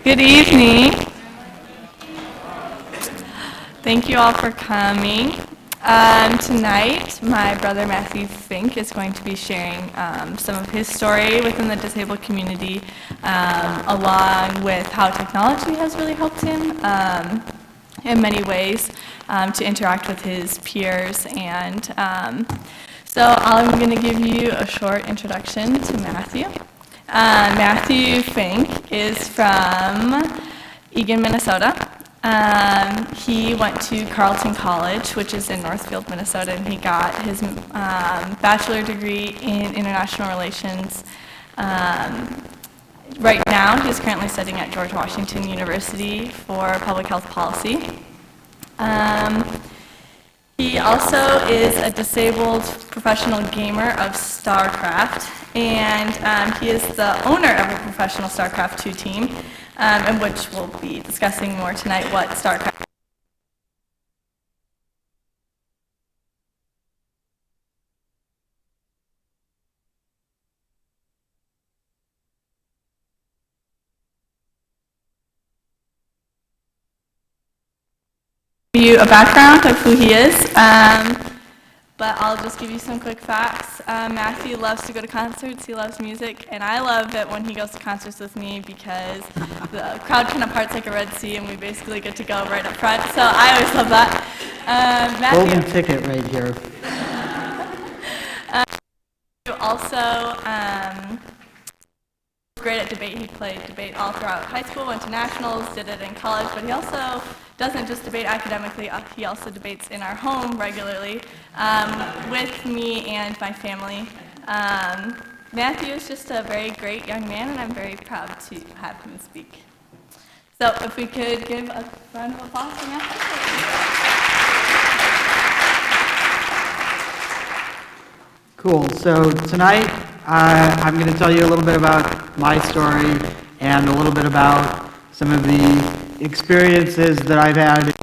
Good evening. Thank you all for coming. Tonight, my brother Matthew Fink is going to be sharing some of his story within the disabled community, along with how technology has really helped him in many ways to interact with his peers. And so I'm going to give you a short introduction to Matthew. Matthew Fink is from Eagan, Minnesota. He went to Carleton College, which is in Northfield, Minnesota, and he got his bachelor degree in international relations. Right now, he's currently studying at George Washington University for public health policy. He also is a disabled professional gamer of StarCraft, and he is the owner of a professional StarCraft 2 team, in which we'll be discussing more tonight what StarCraft you a background of who he is, but I'll just give you some quick facts. Matthew loves to go to concerts, he loves music, and I love it when he goes to concerts with me because the crowd kind of parts like a Red Sea and we basically get to go right up front, so I always love that. Golden ticket right here. Also, great at debate. He played debate all throughout high school, went to nationals, did it in college, but he also doesn't just debate academically, he also debates in our home regularly with me and my family. Matthew is just a very great young man, and I'm very proud to have him speak. So if we could give a round of applause for Matthew. Cool. So tonight, I'm going to tell you a little bit about my story and a little bit about some of the experiences that I've had,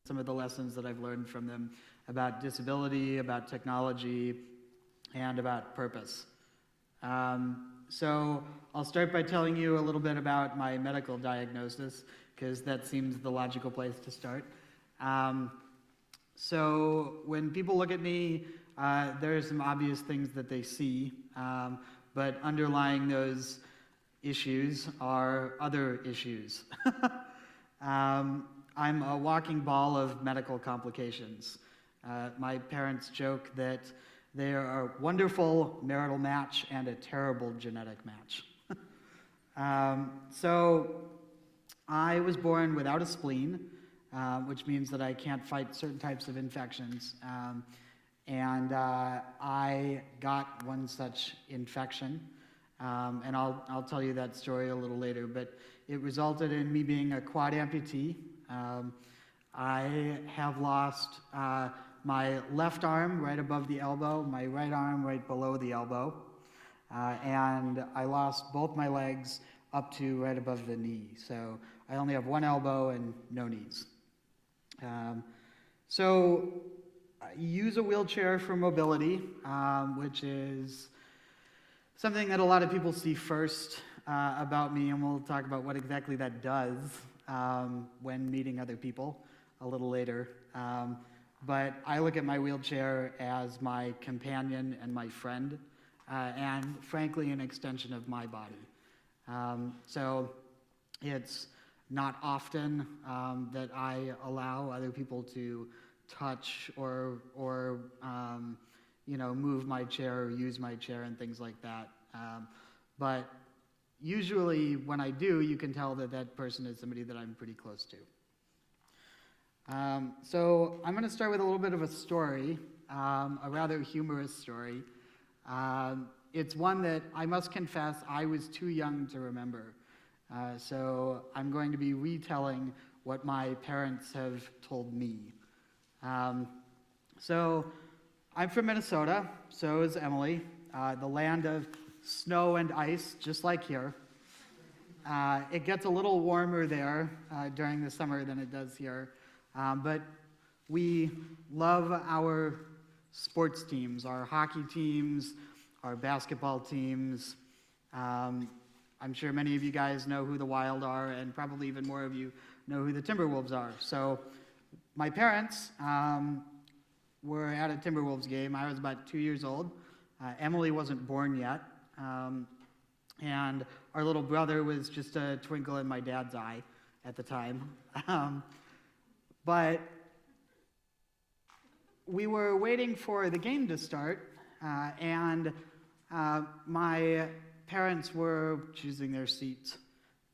some of the lessons that I've learned from them about disability, about technology, and about purpose. So I'll start by telling you a little bit about my medical diagnosis, because that seems the logical place to start. So when people look at me, there are some obvious things that they see, but underlying those issues are other issues. I'm a walking ball of medical complications. My parents joke that they are a wonderful marital match and a terrible genetic match. So I was born without a spleen, which means that I can't fight certain types of infections. And I got one such infection, and I'll tell you that story a little later, but it resulted in me being a quad amputee. I have lost my left arm right above the elbow, my right arm right below the elbow, and I lost both my legs up to right above the knee. So I only have one elbow and no knees. So I use a wheelchair for mobility, which is something that a lot of people see first about me, and we'll talk about what exactly that does when meeting other people a little later. But I look at my wheelchair as my companion and my friend, and frankly, an extension of my body. So it's not often that I allow other people to touch or move my chair or use my chair and things like that. But usually when I do, you can tell that that person is somebody that I'm pretty close to. So I'm going to start with a little bit of a story, a rather humorous story. It's one that I must confess I was too young to remember. So I'm going to be retelling what my parents have told me. So I'm from Minnesota, so is Emily, the land of snow and ice, just like here. It gets a little warmer there during the summer than it does here, but we love our sports teams, our hockey teams, our basketball teams, I'm sure many of you guys know who the Wild are, and probably even more of you know who the Timberwolves are. So my parents were at a Timberwolves game. I was about 2 years old. Emily wasn't born yet. And our little brother was just a twinkle in my dad's eye at the time. But we were waiting for the game to start, and my parents were choosing their seats.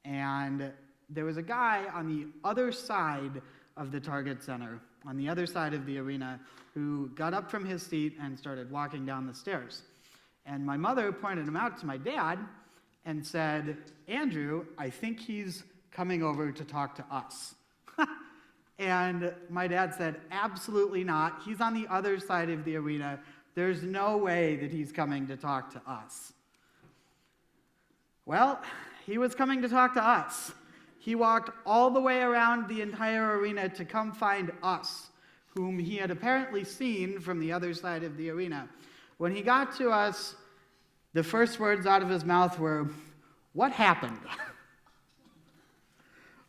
And there was a guy on the other side of the Target Center, on the other side of the arena, who got up from his seat and started walking down the stairs. And my mother pointed him out to my dad and said, "Andrew, I think he's coming over to talk to us." And my dad said, "Absolutely not. He's on the other side of the arena. There's no way that he's coming to talk to us." Well, he was coming to talk to us. He walked all the way around the entire arena to come find us, whom he had apparently seen from the other side of the arena. When he got to us, the first words out of his mouth were, "What happened?"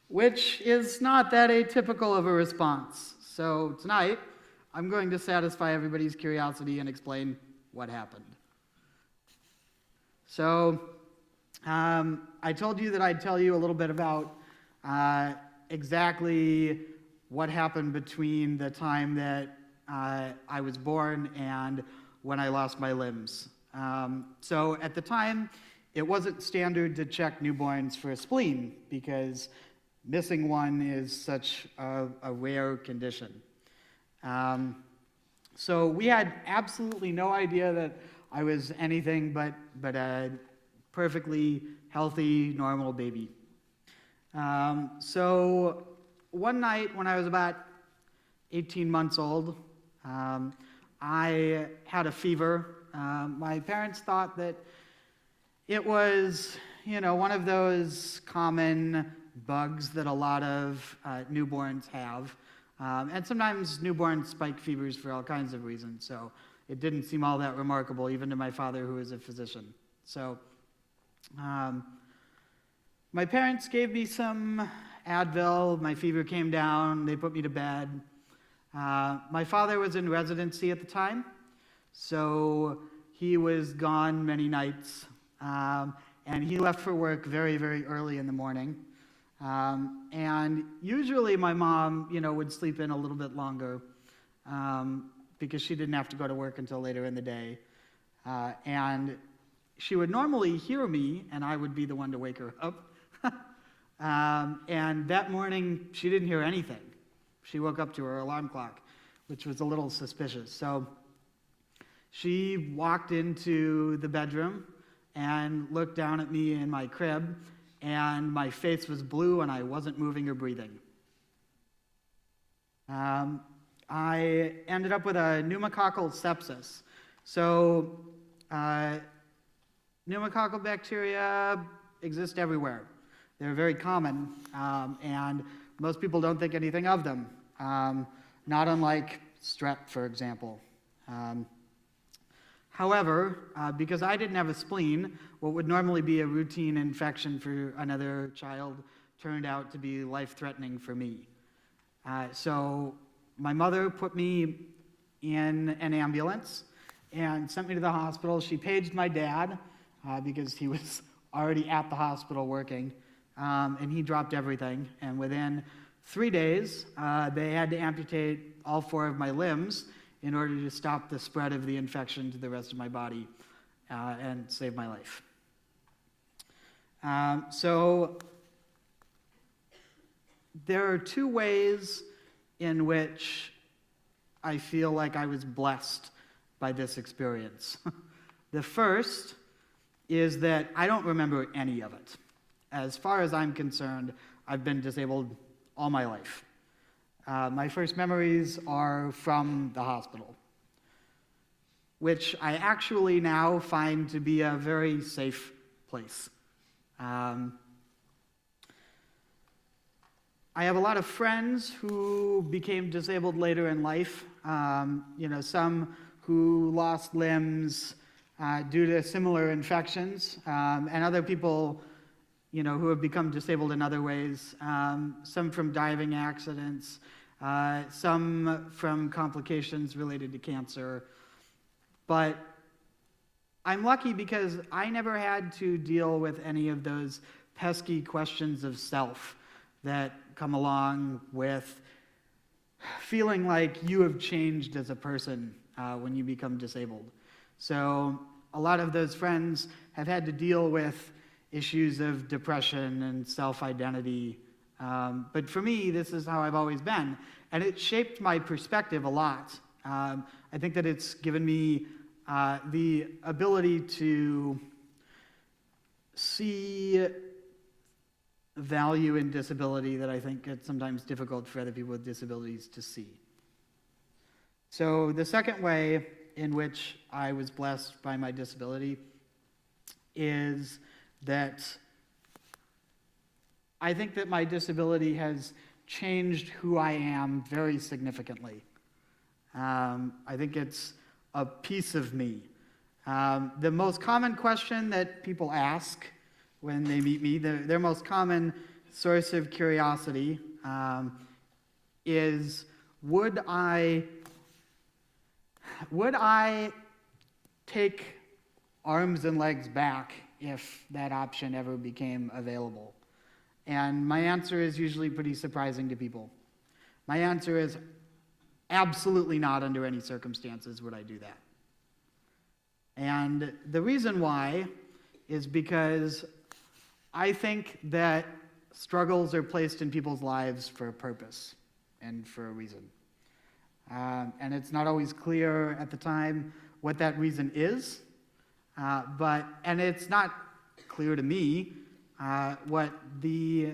Which is not that atypical of a response. So tonight, I'm going to satisfy everybody's curiosity and explain what happened. So, I told you that I'd tell you a little bit about exactly what happened between the time that I was born and when I lost my limbs. So at the time, it wasn't standard to check newborns for a spleen because missing one is such a rare condition. So we had absolutely no idea that I was anything but a perfectly healthy, normal baby. So one night when I was about 18 months old, I had a fever. My parents thought that it was, one of those common bugs that a lot of newborns have. And sometimes newborns spike fevers for all kinds of reasons, so it didn't seem all that remarkable, even to my father, who is a physician. So my parents gave me some Advil, my fever came down, they put me to bed. My father was in residency at the time, so he was gone many nights, and he left for work very, very early in the morning. And usually my mom, would sleep in a little bit longer because she didn't have to go to work until later in the day. And she would normally hear me, and I would be the one to wake her up. And that morning, she didn't hear anything. She woke up to her alarm clock, which was a little suspicious. So she walked into the bedroom and looked down at me in my crib, and my face was blue and I wasn't moving or breathing. I ended up with a pneumococcal sepsis. So pneumococcal bacteria exist everywhere. They're very common, and most people don't think anything of them, not unlike strep, for example. However, because I didn't have a spleen, what would normally be a routine infection for another child turned out to be life-threatening for me. So my mother put me in an ambulance and sent me to the hospital. She paged my dad because he was already at the hospital working, and he dropped everything. And within 3 days, they had to amputate all 4 of my limbs in order to stop the spread of the infection to the rest of my body and save my life. So there are 2 ways in which I feel like I was blessed by this experience. The first is that I don't remember any of it. As far as I'm concerned, I've been disabled all my life. My first memories are from the hospital, which I actually now find to be a very safe place. I have a lot of friends who became disabled later in life, some who lost limbs due to similar infections, and other people who have become disabled in other ways, some from diving accidents, some from complications related to cancer. But I'm lucky because I never had to deal with any of those pesky questions of self that come along with feeling like you have changed as a person when you become disabled. So a lot of those friends have had to deal with issues of depression and self-identity. But for me, this is how I've always been. And it shaped my perspective a lot. I think that it's given me the ability to see value in disability that I think it's sometimes difficult for other people with disabilities to see. So the second way in which I was blessed by my disability is that I think that my disability has changed who I am very significantly. I think it's a piece of me. The most common question that people ask when they meet me, their most common source of curiosity is, would I take arms and legs back if that option ever became available? And my answer is usually pretty surprising to people. My answer is absolutely not, under any circumstances would I do that. And the reason why is because I think that struggles are placed in people's lives for a purpose and for a reason. And it's not always clear at the time what that reason is, and it's not clear to me what the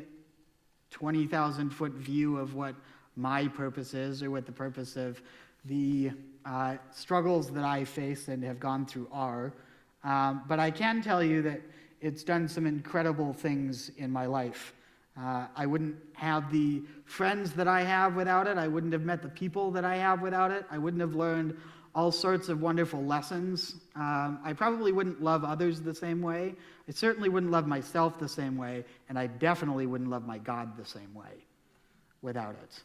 20,000-foot view of what my purpose is, or what the purpose of the struggles that I face and have gone through are. But I can tell you that it's done some incredible things in my life. I wouldn't have the friends that I have without it. I wouldn't have met the people that I have without it. I wouldn't have learned all sorts of wonderful lessons. I probably wouldn't love others the same way. I certainly wouldn't love myself the same way, and I definitely wouldn't love my God the same way without it.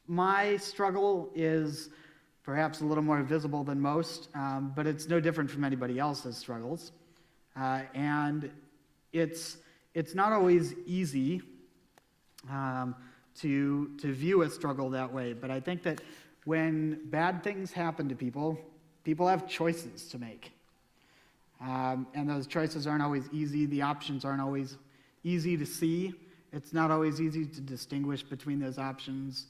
My struggle is perhaps a little more visible than most, but it's no different from anybody else's struggles. And it's not always easy to view a struggle that way, but I think that when bad things happen to people, people have choices to make. And those choices aren't always easy. The options aren't always easy to see. It's not always easy to distinguish between those options.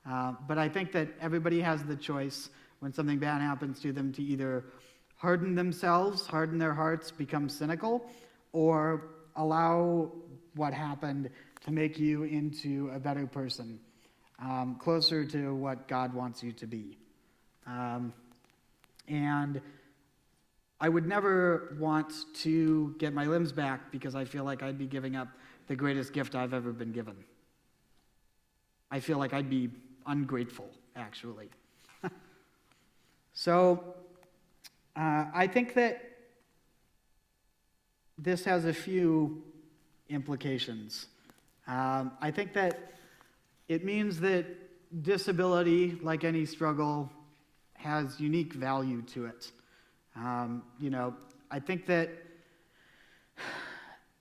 But I think that everybody has the choice when something bad happens to them to either harden themselves, harden their hearts, become cynical, or allow what happened to make you into a better person, closer to what God wants you to be. And I would never want to get my limbs back because I feel like I'd be giving up the greatest gift I've ever been given. I feel like I'd be ungrateful, actually. So I think that this has a few implications. I think that it means that disability, like any struggle, has unique value to it. I think that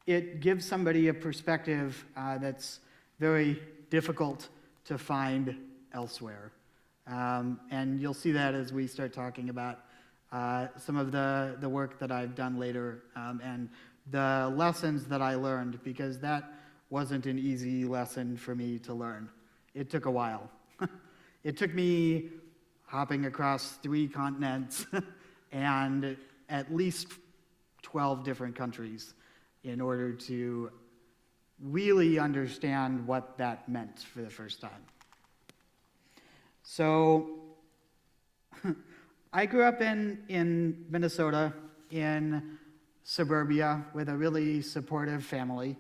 it gives somebody a perspective that's very difficult to find elsewhere. And you'll see that as we start talking about some of the work that I've done later and the lessons that I learned, because that wasn't an easy lesson for me to learn. It took a while. It took me hopping across 3 continents and at least 12 different countries in order to really understand what that meant for the first time. So I grew up in Minnesota, in suburbia, with a really supportive family,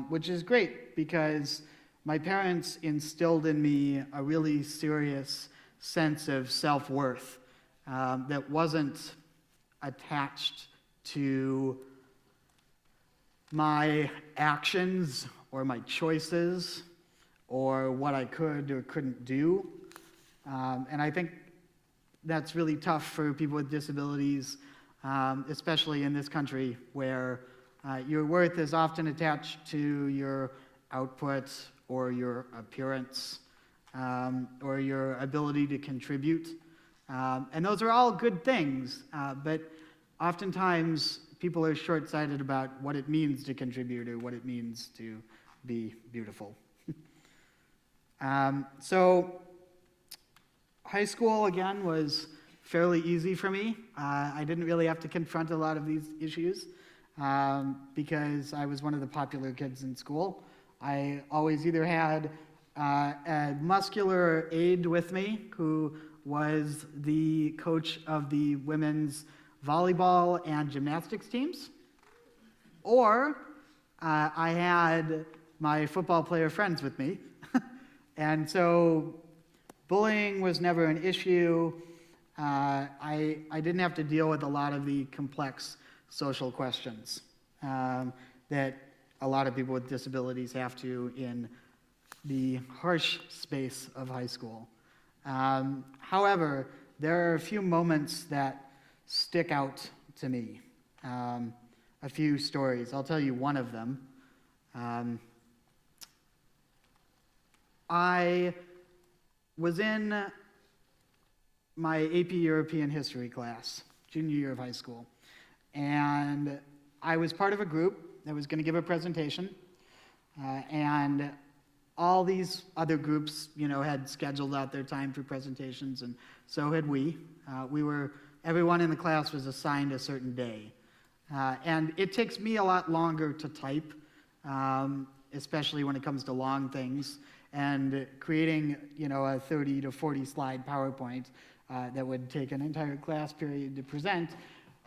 which is great because my parents instilled in me a really serious sense of self-worth that wasn't attached to my actions or my choices or what I could or couldn't do. And I think that's really tough for people with disabilities, especially in this country where your worth is often attached to your output or your appearance or your ability to contribute. And those are all good things, but oftentimes people are short-sighted about what it means to contribute or what it means to be beautiful. So high school, again, was fairly easy for me. I didn't really have to confront a lot of these issues because I was one of the popular kids in school. I always either had a muscular aide with me who was the coach of the women's volleyball and gymnastics teams, or I had my football player friends with me. And so bullying was never an issue. I didn't have to deal with a lot of the complex social questions that a lot of people with disabilities have to in the harsh space of high school. However, there are a few moments that stick out to me, a few stories. I'll tell you one of them. I was in my AP European History class, junior year of high school, and I was part of a group that was going to give a presentation, and all these other groups, had scheduled out their time for presentations, and so had we. Everyone in the class was assigned a certain day, and it takes me a lot longer to type, especially when it comes to long things. And creating, a 30 to 40 slide PowerPoint that would take an entire class period to present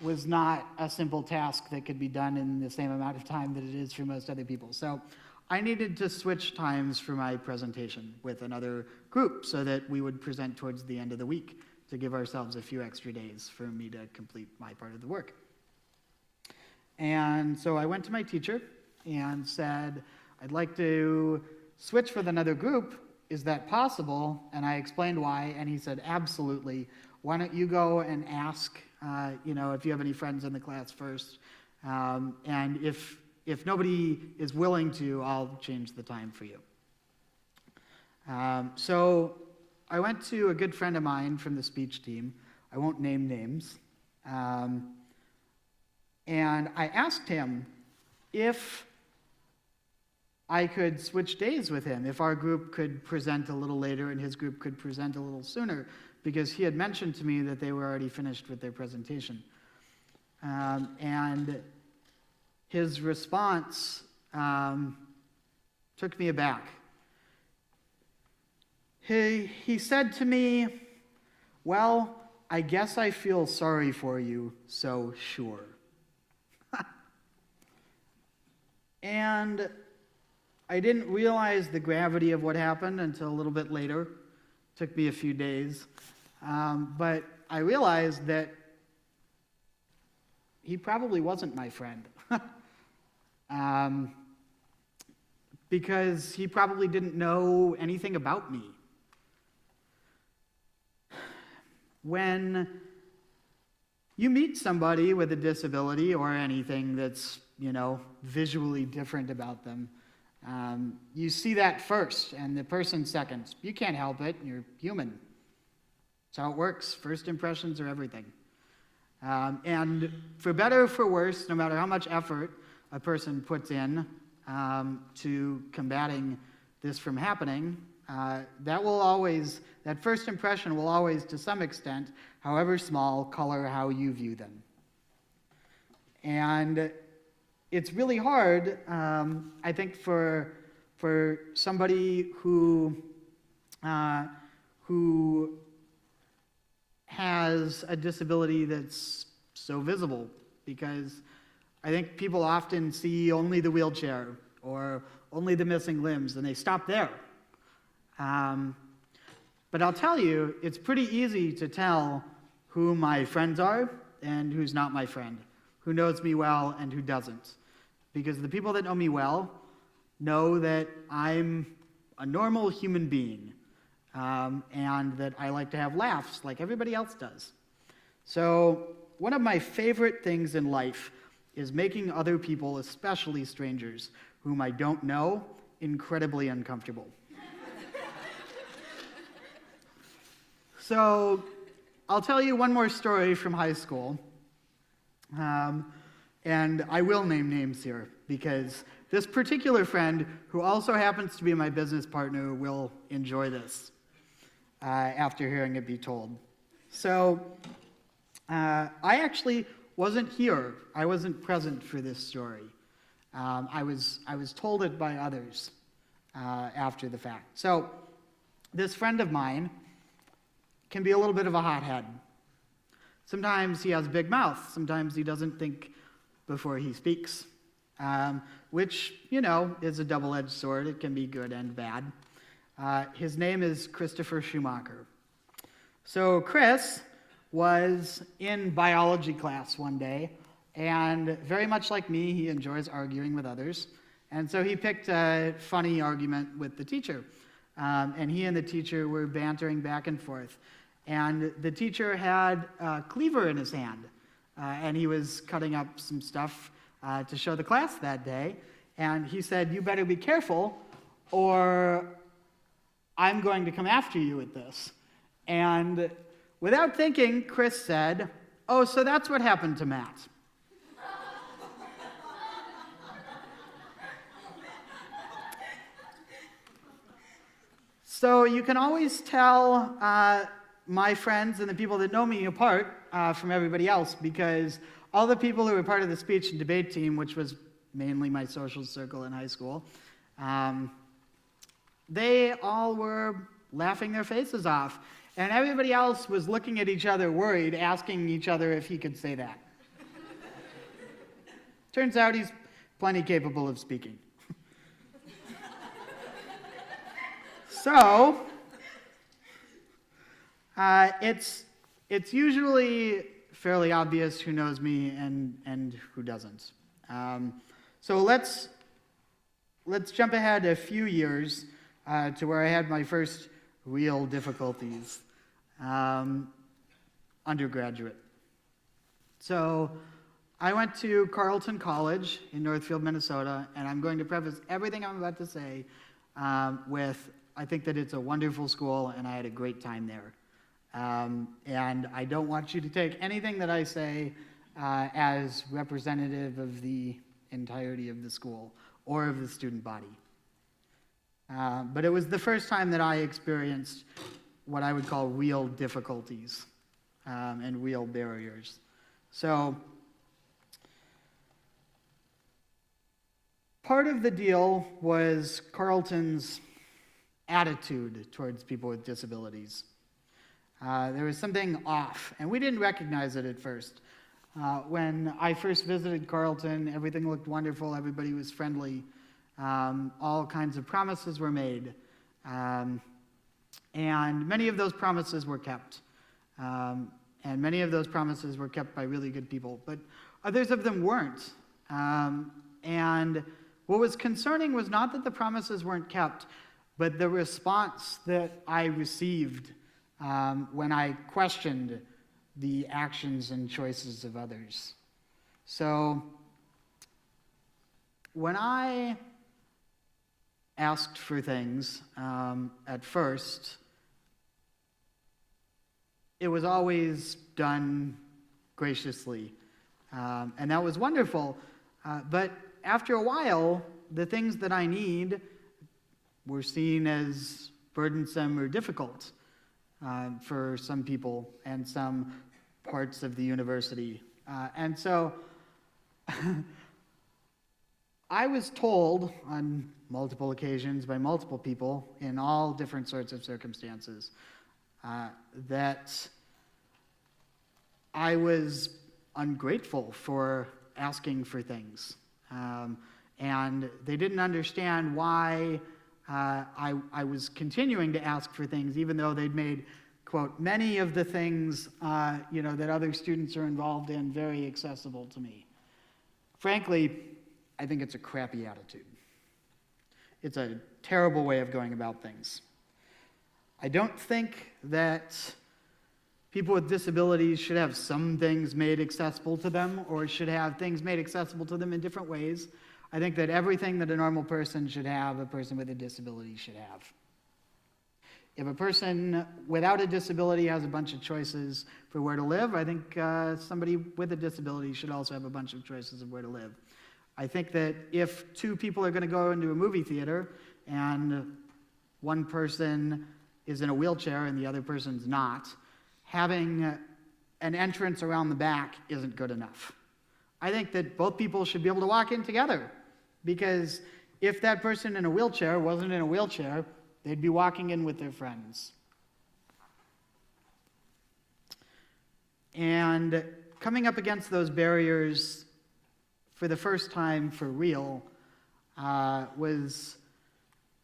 was not a simple task that could be done in the same amount of time that it is for most other people. So I needed to switch times for my presentation with another group so that we would present towards the end of the week to give ourselves a few extra days for me to complete my part of the work. And so I went to my teacher and said, I'd like to switch with another group. Is that possible? And I explained why, and he said, absolutely. Why don't you go and ask, if you have any friends in the class first, and if nobody is willing to, I'll change the time for you. So I went to a good friend of mine from the speech team. I won't name names. And I asked him if I could switch days with him, if our group could present a little later and his group could present a little sooner, because he had mentioned to me that they were already finished with their presentation. And his response took me aback. He said to me, well, I guess I feel sorry for you, so sure. And I didn't realize the gravity of what happened until a little bit later. It took me a few days. But I realized that he probably wasn't my friend. Because he probably didn't know anything about me. When you meet somebody with a disability or anything that's, visually different about them, you see that first and the person second. You can't help it. You're human. That's how it works. First impressions are everything. And for better or for worse, no matter how much effort a person puts in to combating this from happening, that first impression will always, to some extent, however small, color how you view them. And it's really hard, I think, for somebody who has a disability that's so visible, because I think people often see only the wheelchair or only the missing limbs, and they stop there. But I'll tell you, it's pretty easy to tell who my friends are and who's not my friend, who knows me well and who doesn't. because the people that know me well know that I'm a normal human being, and that I like to have laughs like everybody else does. So one of my favorite things in life is making other people, especially strangers whom I don't know, incredibly uncomfortable. So I'll tell you one more story from high school. And I will name names here because this particular friend, who also happens to be my business partner, will enjoy this after hearing it be told. So I actually wasn't here. I wasn't present for this story. I was told it by others after the fact. So this friend of mine can be a little bit of a hothead. Sometimes he has a big mouth. Sometimes he doesn't think before he speaks, which, is a double-edged sword. It can be good and bad. His name is Christopher Schumacher. So Chris was in biology class one day, and very much like me, he enjoys arguing with others. And so he picked a funny argument with the teacher. And he and the teacher were bantering back and forth. And the teacher had a cleaver in his hand, and he was cutting up some stuff to show the class that day. And he said, "You better be careful, or I'm going to come after you with this." And without thinking, Chris said, "Oh, so that's what happened to Matt." So you can always tell my friends and the people that know me apart from everybody else, because all the people who were part of the speech and debate team, which was mainly my social circle in high school, they all were laughing their faces off. And everybody else was looking at each other worried, asking each other if he could say that. Turns out he's plenty capable of speaking. So, it's usually fairly obvious who knows me and who doesn't. So let's jump ahead a few years to where I had my first real difficulties, undergraduate. So I went to Carleton College in Northfield, Minnesota, and I'm going to preface everything I'm about to say with, I think that it's a wonderful school and I had a great time there. And I don't want you to take anything that I say as representative of the entirety of the school or of the student body. But it was the first time that I experienced what I would call real difficulties and real barriers. So part of the deal was Carleton's attitude towards people with disabilities. There was something off, and we didn't recognize it at first. When I first visited Carleton, everything looked wonderful, everybody was friendly, all kinds of promises were made, and many of those promises were kept. And many of those promises were kept by really good people, but others of them weren't. And what was concerning was not that the promises weren't kept, but the response that I received when I questioned the actions and choices of others. So when I asked for things at first, it was always done graciously, and that was wonderful. But after a while, the things that I need were seen as burdensome or difficult for some people and some parts of the university. And so I was told on multiple occasions by multiple people in all different sorts of circumstances that I was ungrateful for asking for things. And they didn't understand why I was continuing to ask for things, even though they'd made, quote, many of the things that other students are involved in very accessible to me. Frankly, I think it's a crappy attitude. It's a terrible way of going about things. I don't think that people with disabilities should have some things made accessible to them or should have things made accessible to them in different ways. I think that everything that a normal person should have, a person with a disability should have. If a person without a disability has a bunch of choices for where to live, I think somebody with a disability should also have a bunch of choices of where to live. I think that if two people are going to go into a movie theater and one person is in a wheelchair and the other person's not, having an entrance around the back isn't good enough. I think that both people should be able to walk in together, because if that person in a wheelchair wasn't in a wheelchair, they'd be walking in with their friends. And coming up against those barriers for the first time for real was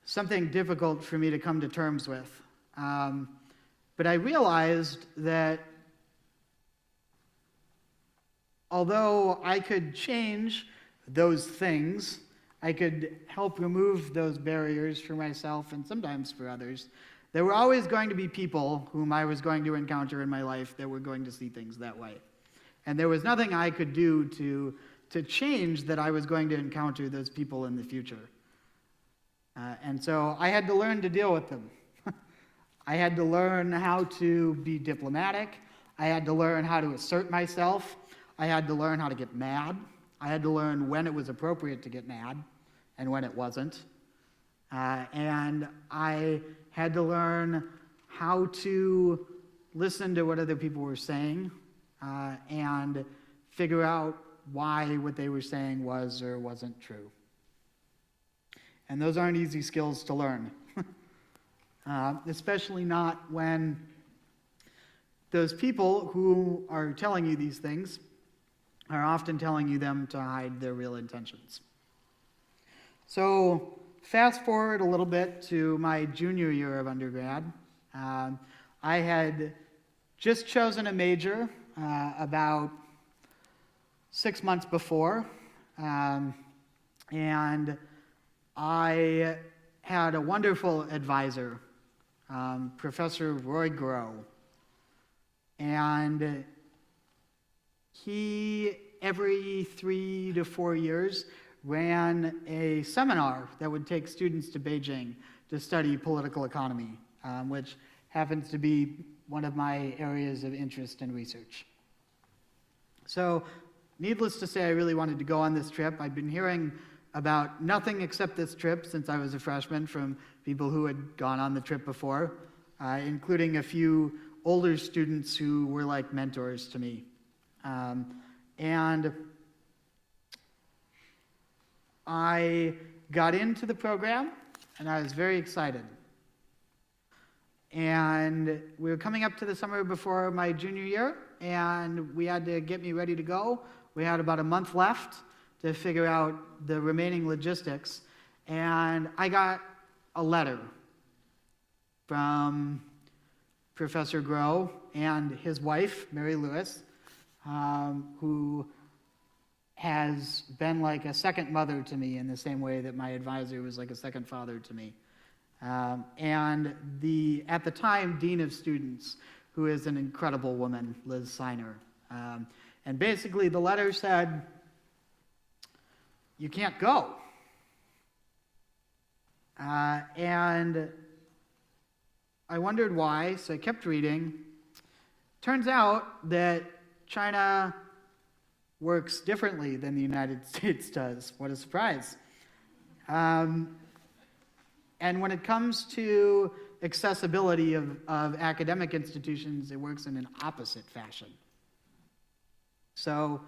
something difficult for me to come to terms with. But I realized that although I could change those things, I could help remove those barriers for myself and sometimes for others, there were always going to be people whom I was going to encounter in my life that were going to see things that way. And there was nothing I could do to change that I was going to encounter those people in the future. And so I had to learn to deal with them. I had to learn how to be diplomatic. I had to learn how to assert myself. I had to learn how to get mad. I had to learn when it was appropriate to get mad and when it wasn't. And I had to learn how to listen to what other people were saying and figure out why what they were saying was or wasn't true. And those aren't easy skills to learn, especially not when those people who are telling you these things are often telling you them to hide their real intentions. So fast forward a little bit to my junior year of undergrad. I had just chosen a major about 6 months before, and I had a wonderful advisor, Professor Roy Grow, and he, every 3 to 4 years, ran a seminar that would take students to Beijing to study political economy, which happens to be one of my areas of interest and research. So, needless to say, I really wanted to go on this trip. I'd been hearing about nothing except this trip since I was a freshman from people who had gone on the trip before, including a few older students who were like mentors to me. And I got into the program, and I was very excited. And we were coming up to the summer before my junior year, and we had to get me ready to go. We had about a month left to figure out the remaining logistics, and I got a letter from Professor Grow and his wife, Mary Lewis, who has been like a second mother to me in the same way that my advisor was like a second father to me. And the, at the time, Dean of Students, who is an incredible woman, Liz Siner. And basically the letter said, you can't go. And I wondered why, so I kept reading. Turns out that China works differently than the United States does. What a surprise. And when it comes to accessibility of academic institutions, it works in an opposite fashion. So,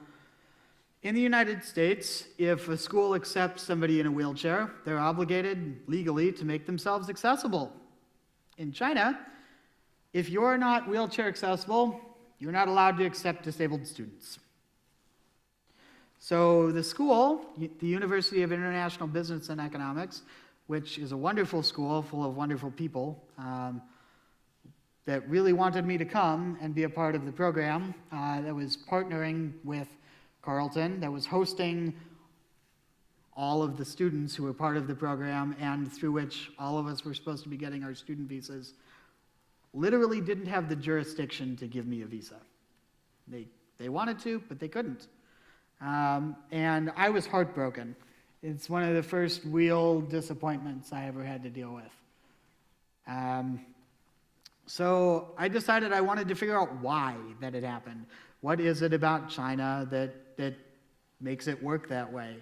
in the United States, if a school accepts somebody in a wheelchair, they're obligated legally to make themselves accessible. In China, if you're not wheelchair accessible, you're not allowed to accept disabled students. So the school, the University of International Business and Economics, which is a wonderful school full of wonderful people that really wanted me to come and be a part of the program, that was partnering with Carleton, that was hosting all of the students who were part of the program and through which all of us were supposed to be getting our student visas literally didn't have the jurisdiction to give me a visa. They wanted to, but they couldn't. And I was heartbroken. It's one of the first real disappointments I ever had to deal with. So I decided I wanted to figure out why that had happened. What is it about China that makes it work that way?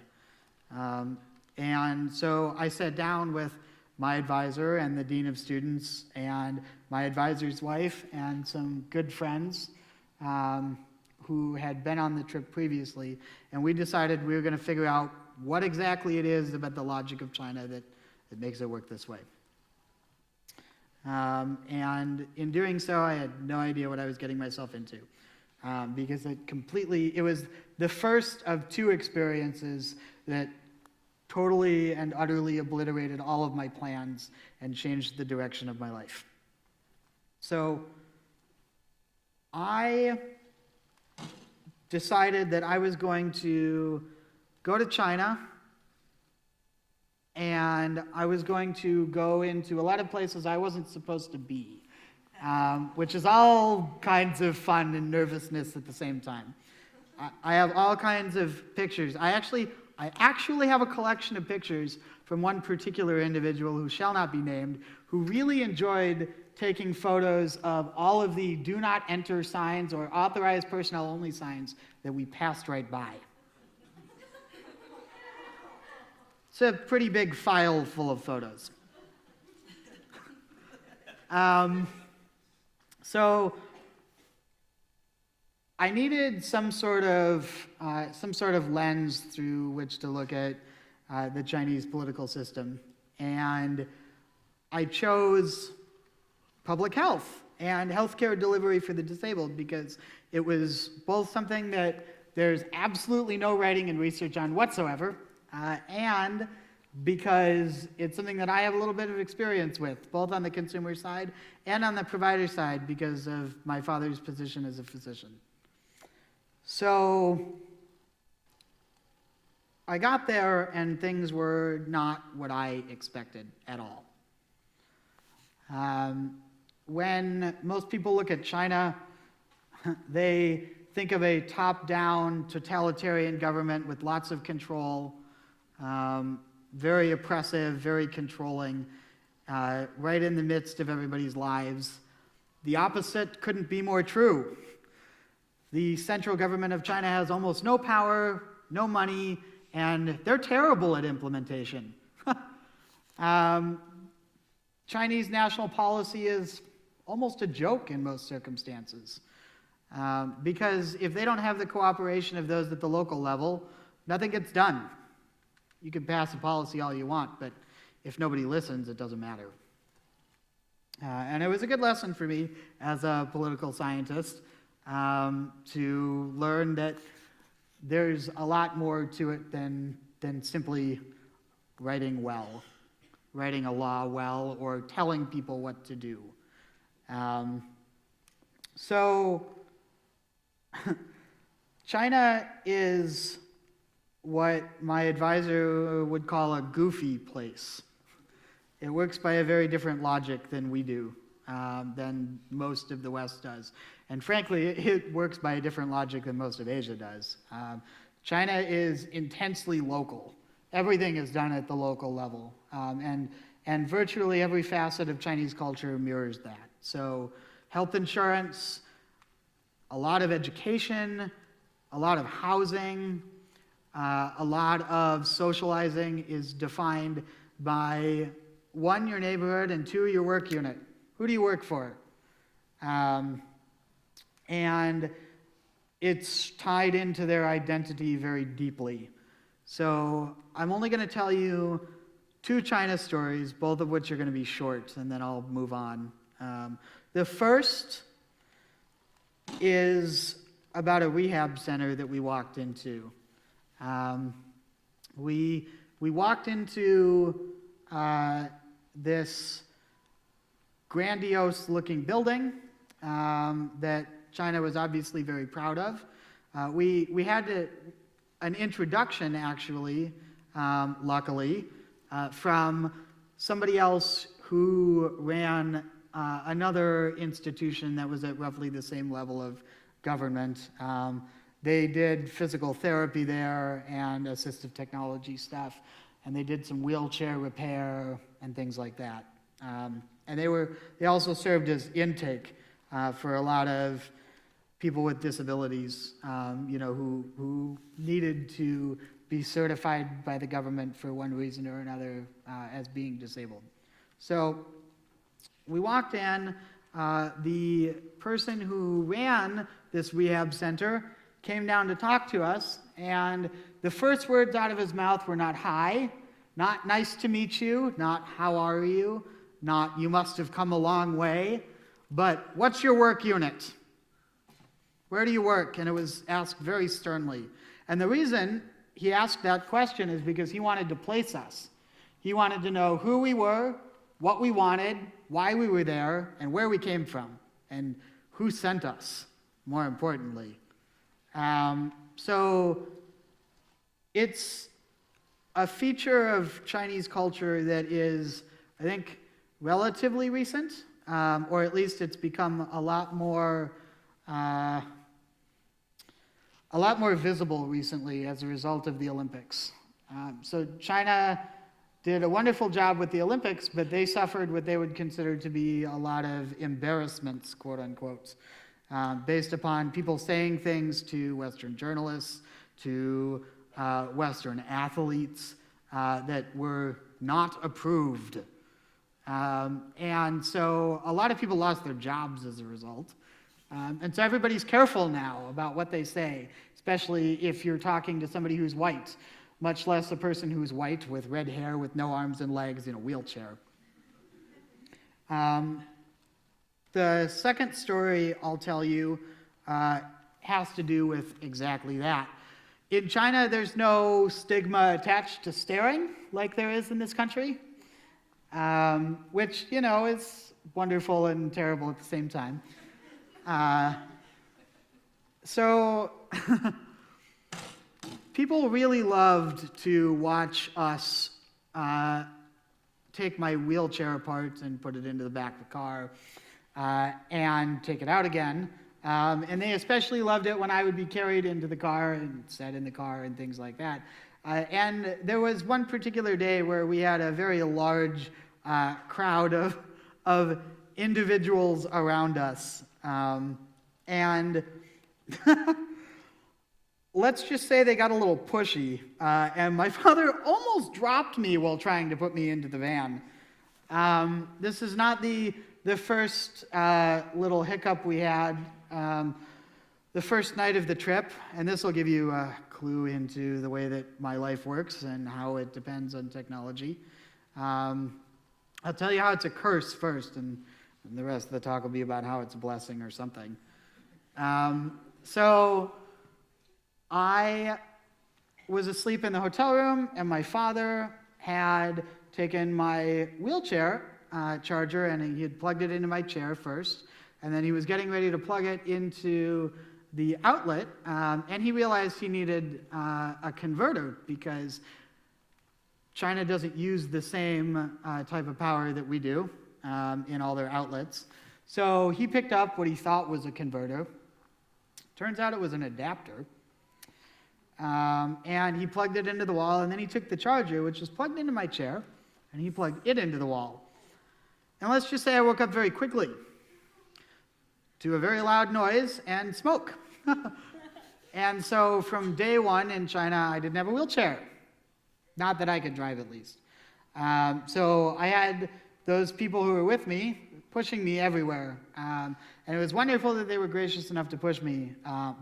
And so I sat down with my advisor and the dean of students and my advisor's wife and some good friends who had been on the trip previously, and we decided we were going to figure out what exactly it is about the logic of China that makes it work this way. And in doing so, I had no idea what I was getting myself into, because it was the first of two experiences that totally and utterly obliterated all of my plans and changed the direction of my life. So I decided that I was going to go to China, and I was going to go into a lot of places I wasn't supposed to be, which is all kinds of fun and nervousness at the same time. I have all kinds of pictures. I actually have a collection of pictures from one particular individual who shall not be named, who really enjoyed taking photos of all of the do not enter signs or authorized personnel only signs that we passed right by. It's a pretty big file full of photos. So I needed some sort of lens through which to look at the Chinese political system, and I chose public health and healthcare delivery for the disabled because it was both something that there's absolutely no writing and research on whatsoever, and because it's something that I have a little bit of experience with, both on the consumer side and on the provider side because of my father's position as a physician. So I got there and things were not what I expected at all. When most people look at China, they think of a top-down totalitarian government with lots of control, very oppressive, very controlling, right in the midst of everybody's lives. The opposite couldn't be more true. The central government of China has almost no power, no money, and they're terrible at implementation. Chinese national policy is almost a joke in most circumstances. Because if they don't have the cooperation of those at the local level, nothing gets done. You can pass a policy all you want, but if nobody listens, it doesn't matter. And it was a good lesson for me as a political scientist to learn that there's a lot more to it than simply writing a law well, or telling people what to do. So China is what my advisor would call a goofy place. It works by a very different logic than we do, than most of the West does. And frankly, it works by a different logic than most of Asia does. China is intensely local. Everything is done at the local level. And virtually every facet of Chinese culture mirrors that. So health insurance, a lot of education, a lot of housing, a lot of socializing is defined by, one, your neighborhood, and two, your work unit. Who do you work for? And it's tied into their identity very deeply. So I'm only going to tell you 2 China stories, both of which are going to be short, and then I'll move on. The first is about a rehab center that we walked into. We walked into this grandiose-looking building that China was obviously very proud of. We had an introduction, actually, luckily, from somebody else who ran another institution that was at roughly the same level of government. They did physical therapy there and assistive technology stuff, and they did some wheelchair repair and things like that. And they also served as intake for a lot of people with disabilities, who needed to be certified by the government for one reason or another as being disabled. So we walked in. The person who ran this rehab center came down to talk to us, and the first words out of his mouth were not hi, not nice to meet you, not how are you, not you must have come a long way, but what's your work unit? Where do you work? And it was asked very sternly. And the reason he asked that question is because he wanted to place us. He wanted to know who we were, what we wanted, why we were there, and where we came from, and who sent us, more importantly. So it's a feature of Chinese culture that is, I think, relatively recent, or at least it's become a lot more visible recently as a result of the Olympics. So China did a wonderful job with the Olympics, but they suffered what they would consider to be a lot of embarrassments, quote unquote, based upon people saying things to Western journalists, to Western athletes that were not approved. And so a lot of people lost their jobs as a result. And so everybody's careful now about what they say, especially if you're talking to somebody who's white, much less a person who's white with red hair, with no arms and legs, in a wheelchair. The second story I'll tell you has to do with exactly that. In China, there's no stigma attached to staring like there is in this country, which, is wonderful and terrible at the same time. So people really loved to watch us take my wheelchair apart and put it into the back of the car and take it out again. And they especially loved it when I would be carried into the car and set in the car and things like that. And there was one particular day where we had a very large crowd of individuals around us. And let's just say they got a little pushy, and my father almost dropped me while trying to put me into the van. This is not the first little hiccup we had the first night of the trip, and this will give you a clue into the way that my life works and how it depends on technology. I'll tell you how it's a curse first, and the rest of the talk will be about how it's a blessing or something. So I was asleep in the hotel room, and my father had taken my wheelchair charger, and he had plugged it into my chair first, and then he was getting ready to plug it into the outlet, and he realized he needed a converter because China doesn't use the same type of power that we do in all their outlets. So he picked up what he thought was a converter. Turns out it was an adapter. And he plugged it into the wall, and then he took the charger, which was plugged into my chair, and he plugged it into the wall. And let's just say I woke up very quickly to a very loud noise and smoke. And so from day one in China, I didn't have a wheelchair. Not that I could drive, at least. So I had those people who were with me pushing me everywhere. And it was wonderful that they were gracious enough to push me.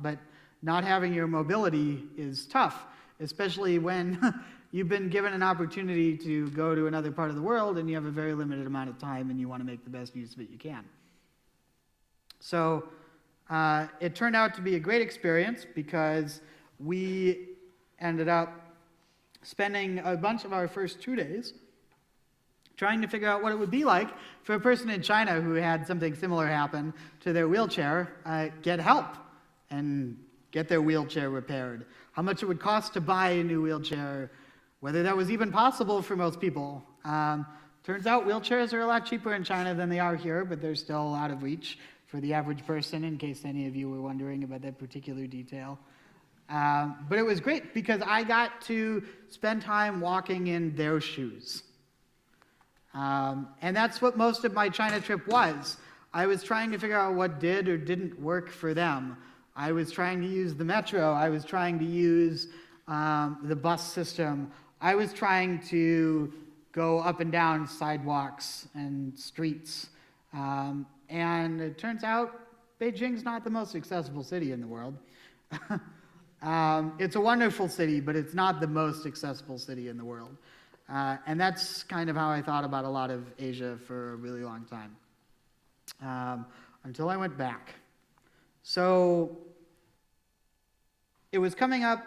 But not having your mobility is tough, especially when you've been given an opportunity to go to another part of the world and you have a very limited amount of time and you want to make the best use of it you can. So it turned out to be a great experience because we ended up spending a bunch of our first 2 days trying to figure out what it would be like for a person in China who had something similar happen to their wheelchair, get help and get their wheelchair repaired, how much it would cost to buy a new wheelchair, whether that was even possible for most people. Turns out wheelchairs are a lot cheaper in China than they are here, but they're still out of reach for the average person, in case any of you were wondering about that particular detail. But it was great because I got to spend time walking in their shoes. And that's what most of my China trip was. I was trying to figure out what did or didn't work for them. I was trying to use the metro. I was trying to use the bus system. I was trying to go up and down sidewalks and streets. And it turns out Beijing's not the most accessible city in the world. It's a wonderful city, but it's not the most accessible city in the world. And that's kind of how I thought about a lot of Asia for a really long time, until I went back. So it was coming up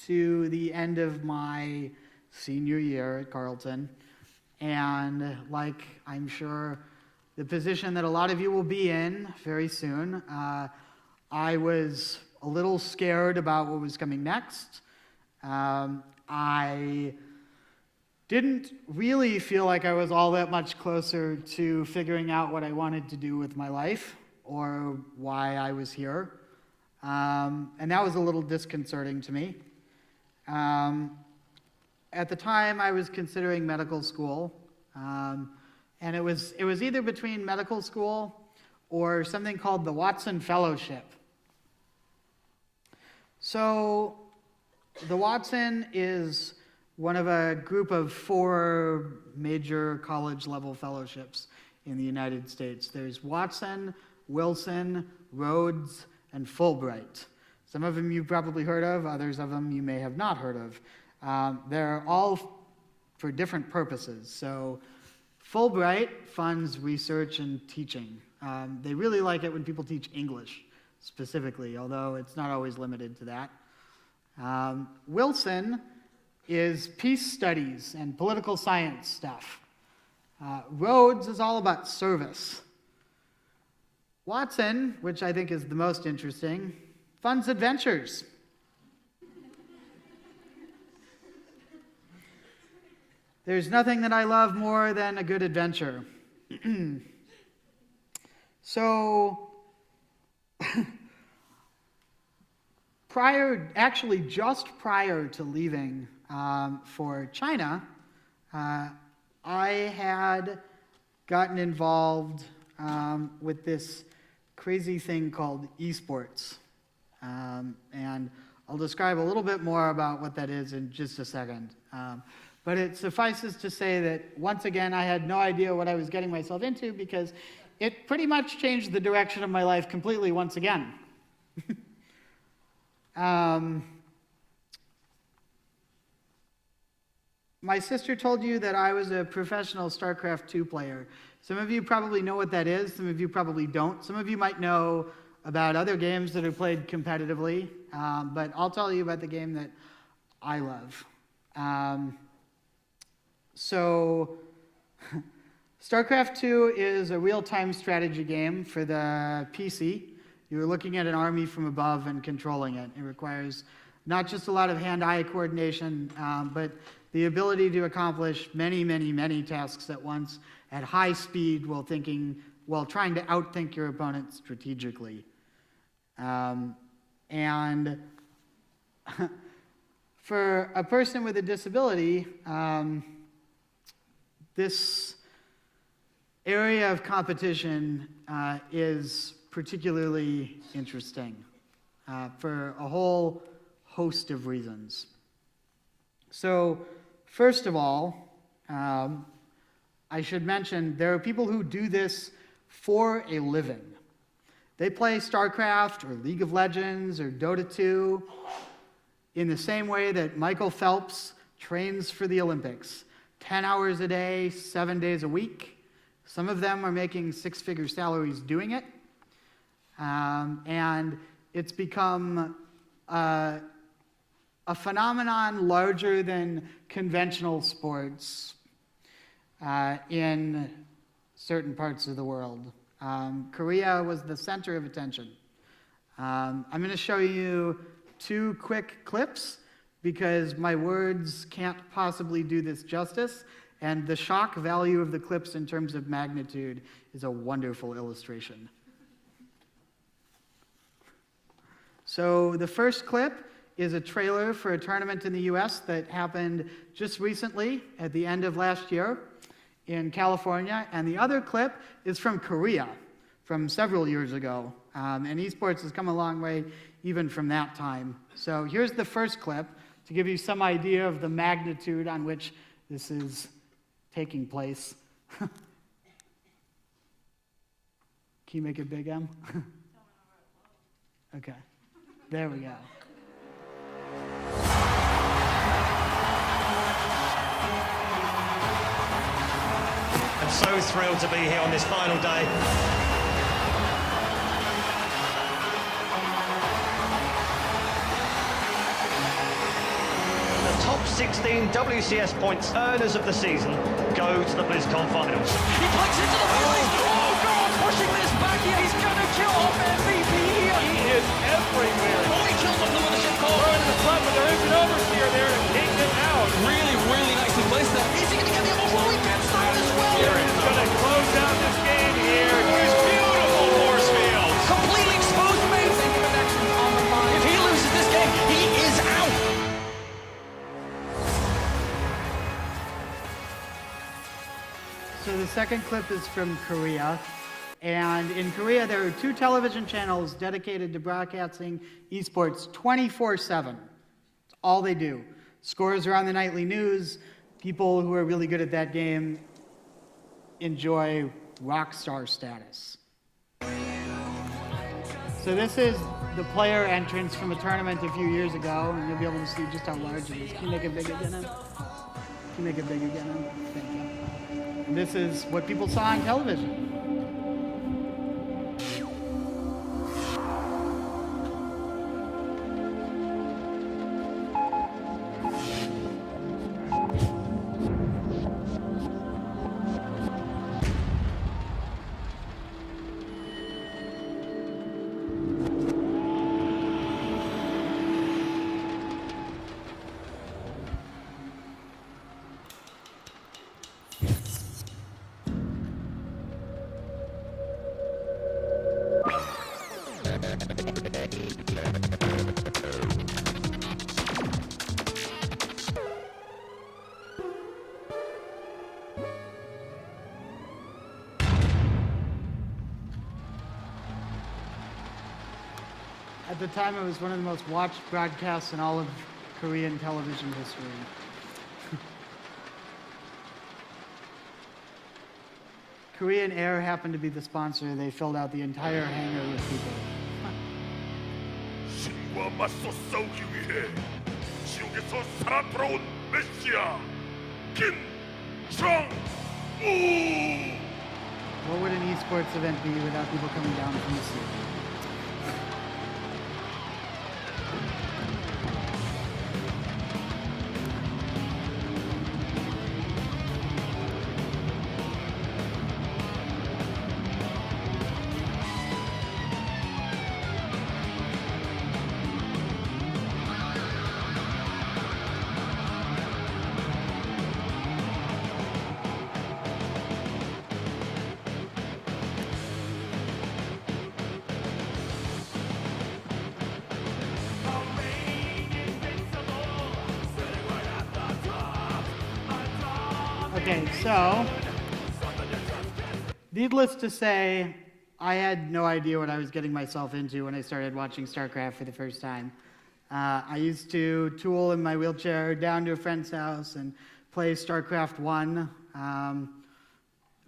to the end of my senior year at Carleton, and like I'm sure the position that a lot of you will be in very soon, I was a little scared about what was coming next. I didn't really feel like I was all that much closer to figuring out what I wanted to do with my life or why I was here. And that was a little disconcerting to me. At the time, I was considering medical school, and it was either between medical school or something called the Watson Fellowship. So the Watson is one of a group of 4 major college-level fellowships in the United States. There's Watson, Wilson, Rhodes, and Fulbright. Some of them you've probably heard of, others of them you may have not heard of. They're all for different purposes. So Fulbright funds research and teaching. They really like it when people teach English specifically, although it's not always limited to that. Wilson is peace studies and political science stuff. Rhodes is all about service. Watson, which I think is the most interesting, funds adventures. There's nothing that I love more than a good adventure. So, just prior to leaving for China, I had gotten involved with this crazy thing called esports. And I'll describe a little bit more about what that is in just a second. But it suffices to say that, once again, I had no idea what I was getting myself into because it pretty much changed the direction of my life completely once again. My sister told you that I was a professional StarCraft 2 player. Some of you probably know what that is. Some of you probably don't. Some of you might know about other games that are played competitively, but I'll tell you about the game that I love. So StarCraft 2 is a real-time strategy game for the PC. You're looking at an army from above and controlling it. It requires not just a lot of hand-eye coordination, but the ability to accomplish many, many, many tasks at once at high speed while trying to outthink your opponent strategically. And for a person with a disability, this area of competition is particularly interesting for a whole host of reasons. So, first of all, I should mention there are people who do this for a living. They play StarCraft or League of Legends or Dota 2 in the same way that Michael Phelps trains for the Olympics. 10 hours a day, 7 days a week. Some of them are making 6-figure salaries doing it. And it's become a phenomenon larger than conventional sports in certain parts of the world. Korea was the center of attention. I'm going to show you 2 quick clips because my words can't possibly do this justice, and the shock value of the clips in terms of magnitude is a wonderful illustration. So the first clip is a trailer for a tournament in the US that happened just recently at the end of last year in California, and the other clip is from Korea from several years ago. And esports has come a long way even from that time. So here's the first clip to give you some idea of the magnitude on which this is taking place. Can you make it big, Em? Okay, there we go. I'm so thrilled to be here on this final day. The top 16 WCS points earners of the season go to the BlizzCon finals. He clicks into the void! Oh God, pushing this back here, he's gonna kill off MVP here! He is everywhere. Oh, he kills off the mothership core! Throwing the front, but there is an overseer there to take him out. Really, really nicely placed there. Is he gonna get the immortal weekend start as well? He's going to close out this game here. He's beautiful force field. Completely exposed, amazing connection on the line. If he loses this game, he is out! So the second clip is from Korea. And in Korea, there are 2 television channels dedicated to broadcasting esports 24/7. It's all they do. Scores are on the nightly news. People who are really good at that game enjoy rock star status. So this is the player entrance from a tournament a few years ago, and you'll be able to see just how large it is. Can you make it big again? Em? Can you make it big again? Em? Thank you. And this is what people saw on television. At the time, it was one of the most watched broadcasts in all of Korean television history. Korean Air happened to be the sponsor. They filled out the entire hangar with people. 신과 맞서 싸우기 위해 지옥에서 살아 돌아온 메시아 김정우. What would an esports event be without people coming down from the ceiling? Okay, so, needless to say, I had no idea what I was getting myself into when I started watching StarCraft for the first time. I used to tool in my wheelchair down to a friend's house and play StarCraft 1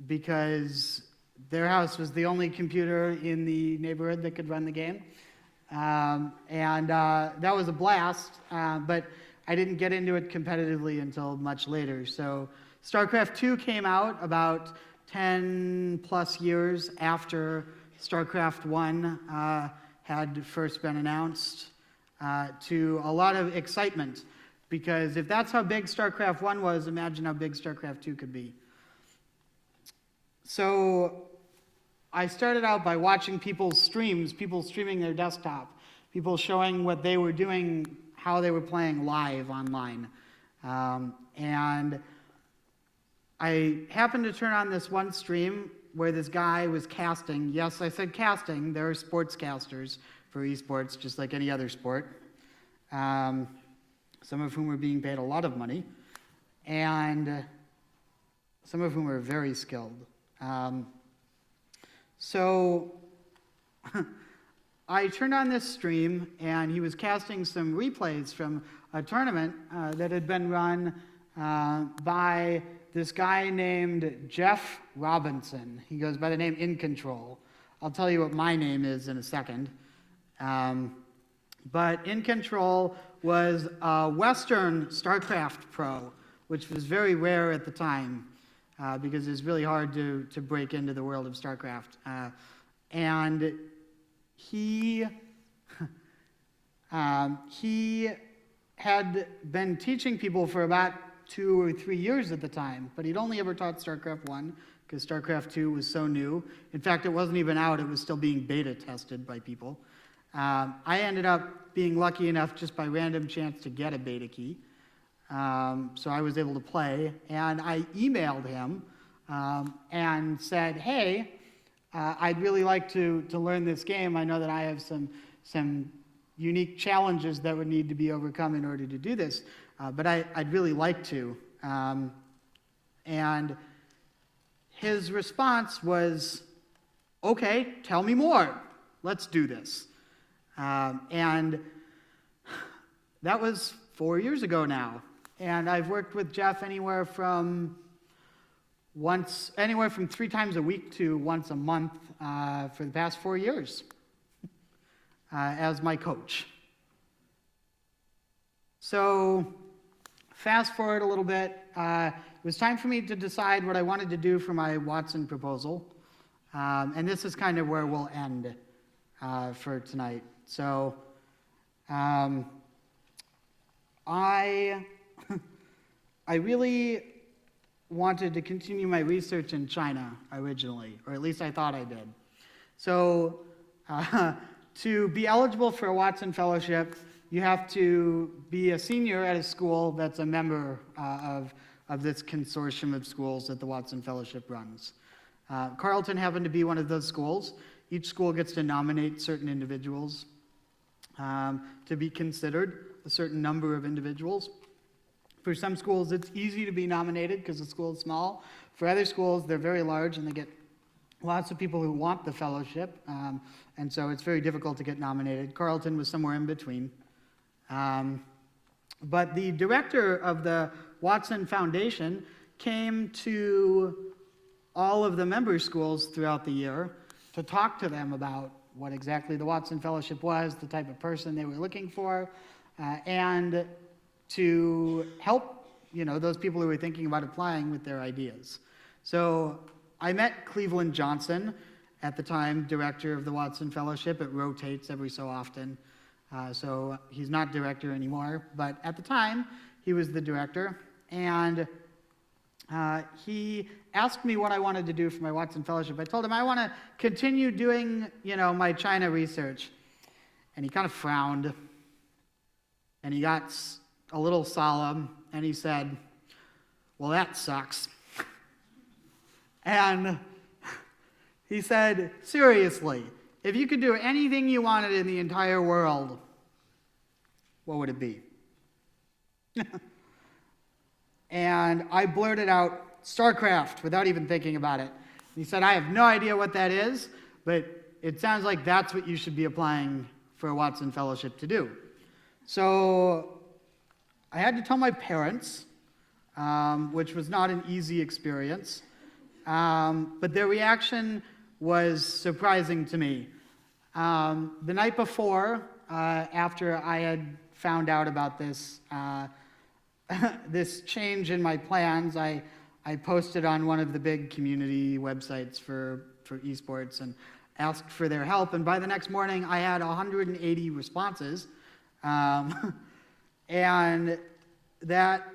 because their house was the only computer in the neighborhood that could run the game. That was a blast, but I didn't get into it competitively until much later. So StarCraft 2 came out about 10 plus years after StarCraft 1 had first been announced, to a lot of excitement, because if that's how big StarCraft 1 was, imagine how big StarCraft 2 could be. So I started out by watching people's streams, people streaming their desktop, people showing what they were doing, how they were playing live online. And I happened to turn on this one stream where this guy was casting. Yes, I said casting. There are sportscasters for esports, just like any other sport. Some of whom are being paid a lot of money, and some of whom are very skilled. So I turned on this stream, and he was casting some replays from a tournament that had been run by this guy named Jeff Robinson. He goes by the name In Control. I'll tell you what my name is in a second. But In Control was a Western StarCraft pro, which was very rare at the time because it's really hard to break into the world of StarCraft. And he had been teaching people for about 2 or 3 years at the time, but he'd only ever taught StarCraft 1 because StarCraft 2 was so new. In fact, it wasn't even out. It was still being beta tested by people. I ended up being lucky enough just by random chance to get a beta key. So I was able to play, and I emailed him and said, hey, I'd really like to learn this game. I know that I have some unique challenges that would need to be overcome in order to do this, but I'd really like to. And his response was, okay, tell me more. Let's do this. And that was 4 years ago now. And I've worked with Jeff anywhere from 3 times a week to once a month for the past 4 years as my coach. So fast forward a little bit, it was time for me to decide what I wanted to do for my Watson proposal. And this is kind of where we'll end for tonight. So I really wanted to continue my research in China originally, or at least I thought I did. So to be eligible for a Watson Fellowship, you have to be a senior at a school that's a member of this consortium of schools that the Watson Fellowship runs. Carleton happened to be one of those schools. Each school gets to nominate certain individuals to be considered, a certain number of individuals. For some schools, it's easy to be nominated because the school is small. For other schools, they're very large and they get lots of people who want the fellowship, and so it's very difficult to get nominated. Carleton was somewhere in between. But the director of the Watson Foundation came to all of the member schools throughout the year to talk to them about what exactly the Watson Fellowship was, the type of person they were looking for, and to help, those people who were thinking about applying with their ideas. So I met Cleveland Johnson, at the time director of the Watson Fellowship. It rotates every so often, so he's not director anymore, but at the time he was the director, and he asked me what I wanted to do for my Watson Fellowship. I told him I want to continue doing, my China research. And he kind of frowned, and he got a little solemn, and he said, well, that sucks. And he said, seriously, if you could do anything you wanted in the entire world, what would it be? And I blurted out, StarCraft, without even thinking about it. He said, I have no idea what that is, but it sounds like that's what you should be applying for a Watson Fellowship to do. So I had to tell my parents, which was not an easy experience, but their reaction was surprising to me. The night before, after I had found out about this, this change in my plans, I posted on one of the big community websites for esports and asked for their help, and by the next morning I had 180 responses, and that,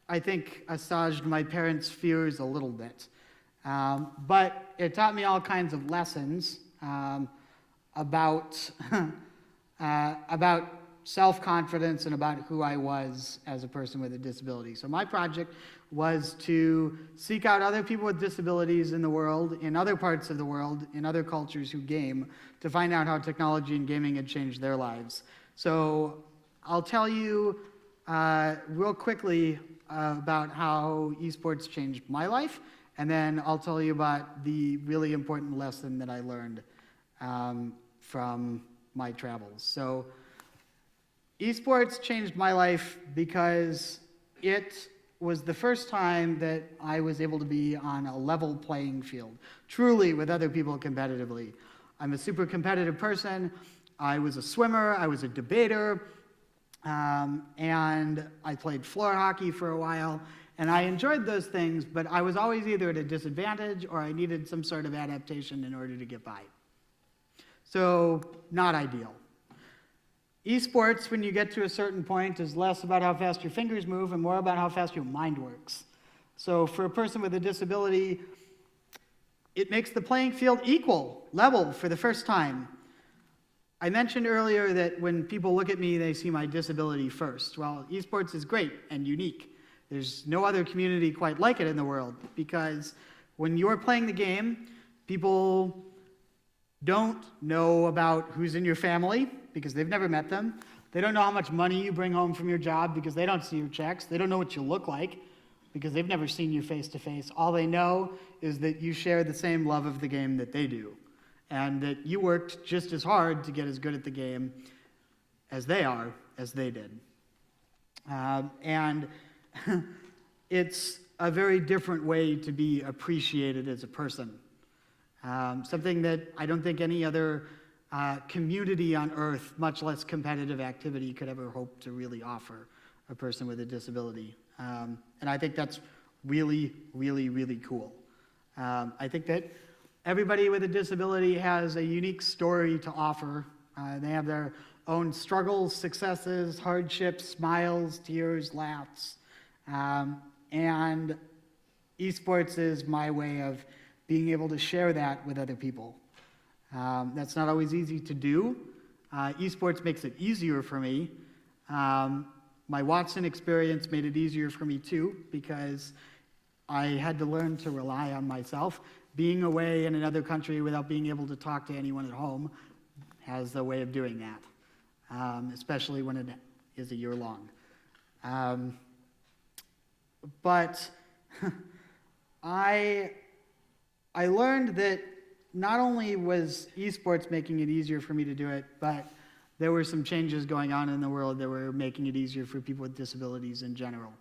I think, assuaged my parents' fears a little bit. But it taught me all kinds of lessons about self-confidence and about who I was as a person with a disability. So my project was to seek out other people with disabilities in the world, in other parts of the world, in other cultures who game, to find out how technology and gaming had changed their lives. So I'll tell you real quickly about how esports changed my life, and then I'll tell you about the really important lesson that I learned from my travels. So esports changed my life because it was the first time that I was able to be on a level playing field, truly with other people competitively. I'm a super competitive person. I was a swimmer, I was a debater, and I played floor hockey for a while, and I enjoyed those things, but I was always either at a disadvantage or I needed some sort of adaptation in order to get by. So, not ideal. Esports, when you get to a certain point, is less about how fast your fingers move and more about how fast your mind works. So for a person with a disability, it makes the playing field equal, level for the first time. I mentioned earlier that when people look at me, they see my disability first. Well, esports is great and unique. There's no other community quite like it in the world, because when you're playing the game, people don't know about who's in your family because they've never met them. They don't know how much money you bring home from your job because they don't see your checks. They don't know what you look like because they've never seen you face to face. All they know is that you share the same love of the game that they do, and that you worked just as hard to get as good at the game as they did. And it's a very different way to be appreciated as a person. Something that I don't think any other community on earth, much less competitive activity, could ever hope to really offer a person with a disability. And I think that's really, really, really cool. I think that everybody with a disability has a unique story to offer. They have their own struggles, successes, hardships, smiles, tears, laughs. And esports is my way of being able to share that with other people. That's not always easy to do. Esports makes it easier for me. My Watson experience made it easier for me too, because I had to learn to rely on myself. Being away in another country without being able to talk to anyone at home has a way of doing that, especially when it is a year long. But I learned that not only was esports making it easier for me to do it, but there were some changes going on in the world that were making it easier for people with disabilities in general.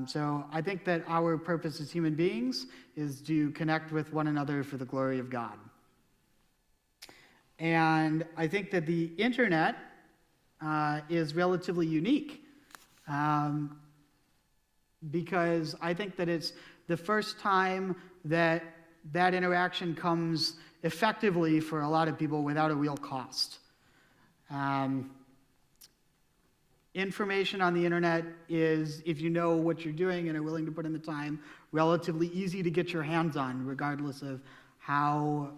So I think that our purpose as human beings is to connect with one another for the glory of God. And I think that the internet is relatively unique, because I think that it's the first time that that interaction comes effectively for a lot of people without a real cost. Information on the internet is, if you know what you're doing and are willing to put in the time, relatively easy to get your hands on, regardless of how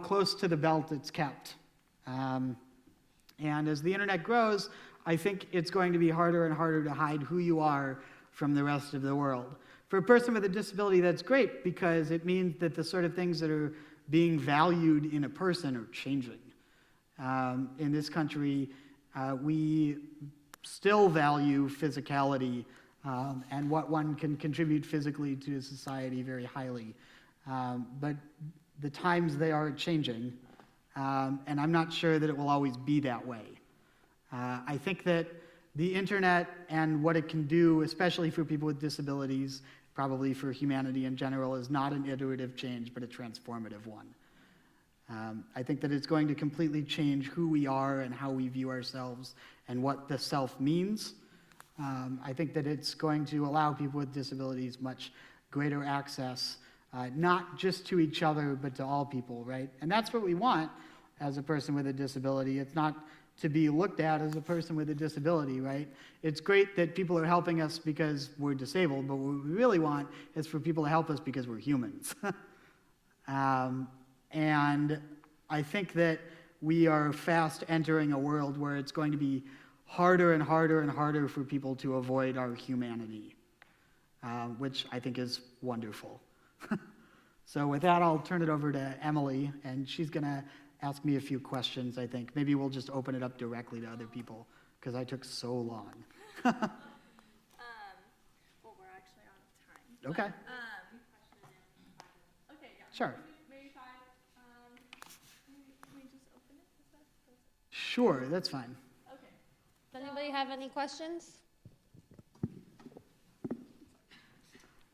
close to the belt it's kept. And as the internet grows, I think it's going to be harder and harder to hide who you are from the rest of the world. For a person with a disability, that's great, because it means that the sort of things that are being valued in a person are changing. In this country, we still value physicality and what one can contribute physically to society very highly. But the times, they are changing, and I'm not sure that it will always be that way. I think that the internet and what it can do, especially for people with disabilities, probably for humanity in general, is not an iterative change, but a transformative one. I think that it's going to completely change who we are and how we view ourselves and what the self means. I think that it's going to allow people with disabilities much greater access, not just to each other, but to all people, right? And that's what we want as a person with a disability. It's not to be looked at as a person with a disability, right? It's great that people are helping us because we're disabled, but what we really want is for people to help us because we're humans. And I think that we are fast entering a world where it's going to be harder and harder and harder for people to avoid our humanity, which I think is wonderful. So with that, I'll turn it over to Emily, and she's going to ask me a few questions, I think. Maybe we'll just open it up directly to other people, because I took so long. Well, we're actually out of time. Okay. Okay, yeah. Sure. Maybe 5. Can we just open it? Is that Sure, that's fine. okay. Does anybody have any questions?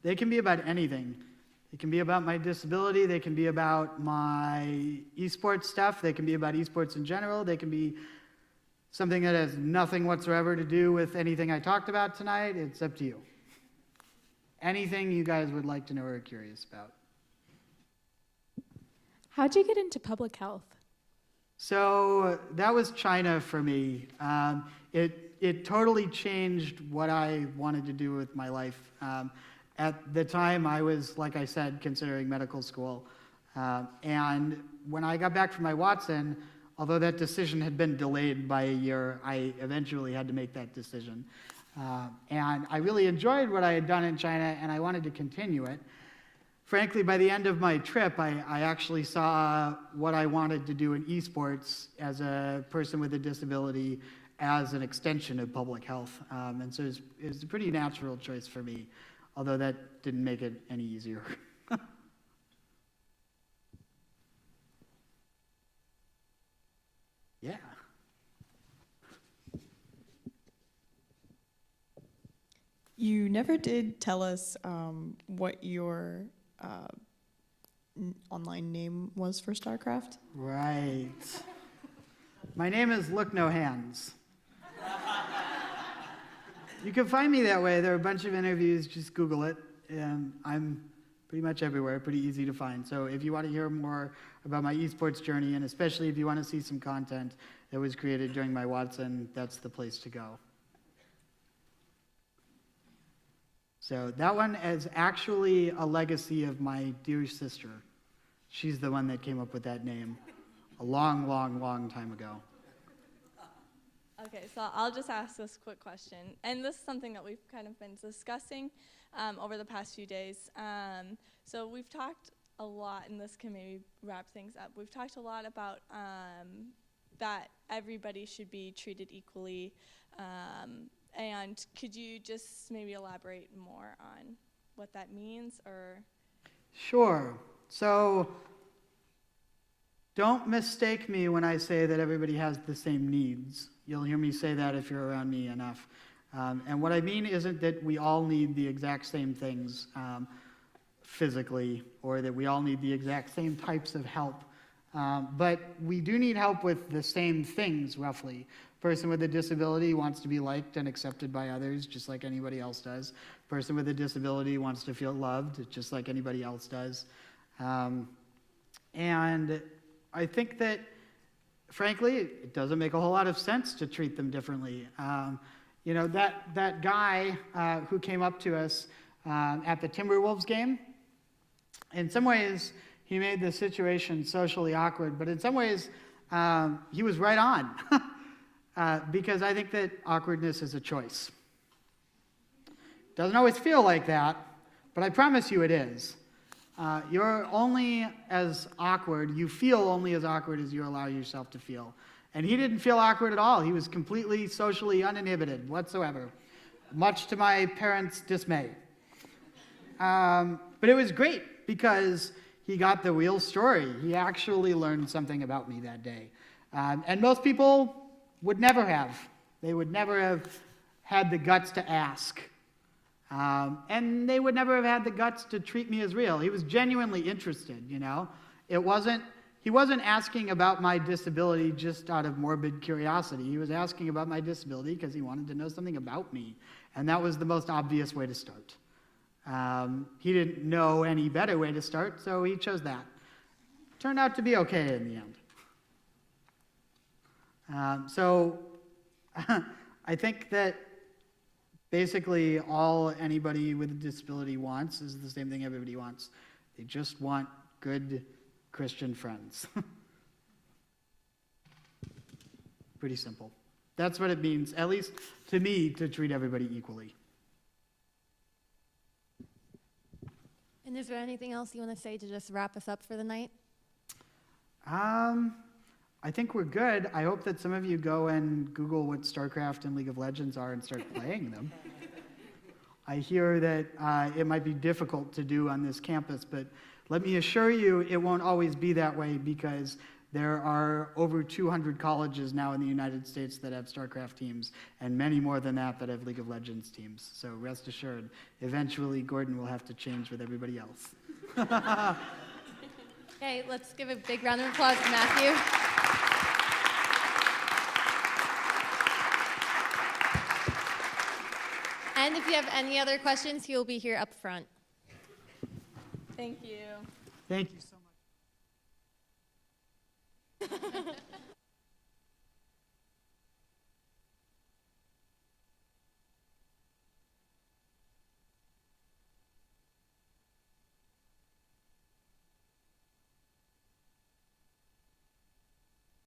They can be about anything. They can be about my disability. They can be about my esports stuff. They can be about esports in general. They can be something that has nothing whatsoever to do with anything I talked about tonight. It's up to you. Anything you guys would like to know or are curious about. How'd you get into public health? So that was China for me. It totally changed what I wanted to do with my life. At the time, I was, like I said, considering medical school. And when I got back from my Watson, although that decision had been delayed by a year, I eventually had to make that decision. And I really enjoyed what I had done in China, and I wanted to continue it. Frankly, by the end of my trip, I actually saw what I wanted to do in esports as a person with a disability as an extension of public health. And so it was a pretty natural choice for me, although that didn't make it any easier. Yeah. You never did tell us what your online name was for StarCraft. Right. My name is Look No Hands. You can find me that way. There are a bunch of interviews. Just Google it. I'm pretty much everywhere, pretty easy to find. So if you want to hear more about my esports journey, and especially if you want to see some content that was created during my Watson, that's the place to go. So that one is actually a legacy of my dear sister. She's the one that came up with that name a long, long, long time ago. Okay, so I'll just ask this quick question. And this is something that we've kind of been discussing over the past few days. So we've talked a lot, and this can maybe wrap things up. We've talked a lot about that everybody should be treated equally. And could you just maybe elaborate more on what that means, or? Sure. So don't mistake me when I say that everybody has the same needs. You'll hear me say that if you're around me enough. And what I mean isn't that we all need the exact same things physically, or that we all need the exact same types of help. But we do need help with the same things, roughly. Person with a disability wants to be liked and accepted by others, just like anybody else does. Person with a disability wants to feel loved, just like anybody else does. And I think that, frankly, it doesn't make a whole lot of sense to treat them differently. You know, that guy who came up to us at the Timberwolves game, in some ways, he made the situation socially awkward, but in some ways, he was right on. Because I think that awkwardness is a choice. Doesn't always feel like that, but I promise you it is. You're only as awkward, you feel only as awkward as you allow yourself to feel. And he didn't feel awkward at all. He was completely socially uninhibited whatsoever, much to my parents' dismay. But it was great because he got the real story. He actually learned something about me that day. And most people would never have. They would never have had the guts to ask. And they would never have had the guts to treat me as real. He was genuinely interested, you know. He wasn't asking about my disability just out of morbid curiosity. He was asking about my disability because he wanted to know something about me. And that was the most obvious way to start. He didn't know any better way to start, so he chose that. Turned out to be okay in the end. So I think that basically all anybody with a disability wants is the same thing everybody wants. They just want good Christian friends. Pretty simple. That's what it means, at least to me, to treat everybody equally. And is there anything else you want to say to just wrap us up for the night? I think we're good. I hope that some of you go and Google what StarCraft and League of Legends are and start playing them. I hear that it might be difficult to do on this campus, but let me assure you it won't always be that way because there are over 200 colleges now in the United States that have StarCraft teams and many more than that that have League of Legends teams. So rest assured, eventually Gordon will have to change with everybody else. Okay, let's give a big round of applause to Matthew. And if you have any other questions, he will be here up front. Thank you. Thank you so